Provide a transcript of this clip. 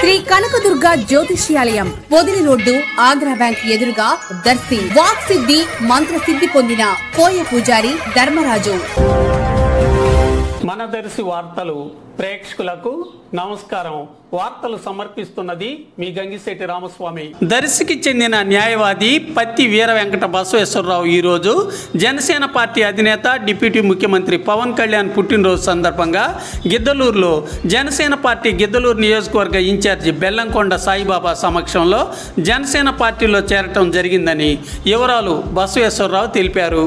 శ్రీ కనకదుర్గ జ్యోతిష్యాలయం Podili road Andhra bank ఎదురుగా Darsi walk సిద్ధి మంత్ర సిద్ధి పొందిన కోయ పూజారి ధర్మరాజు. మన దర్శి వార్తలు ప్రేక్షకులకు నమస్కారం. వార్తలు సమర్పిస్తున్నది మీ గంగిశెట్టి రామస్వామి. దర్శికి చెందిన న్యాయవాది పత్తి వీర వెంకట బసవేశ్వరరావు ఈరోజు జనసేన పార్టీ అధినేత డిప్యూటీ ముఖ్యమంత్రి పవన్ కళ్యాణ్ పుట్టినరోజు సందర్భంగా గిద్దలూరులో జనసేన పార్టీ గిద్దలూరు నియోజకవర్గ ఇన్ఛార్జి బెల్లంకొండ సాయిబాబా సమక్షంలో జనసేన పార్టీలో చేరటం జరిగిందని యువరాలు బసవేశ్వరరావు తెలిపారు.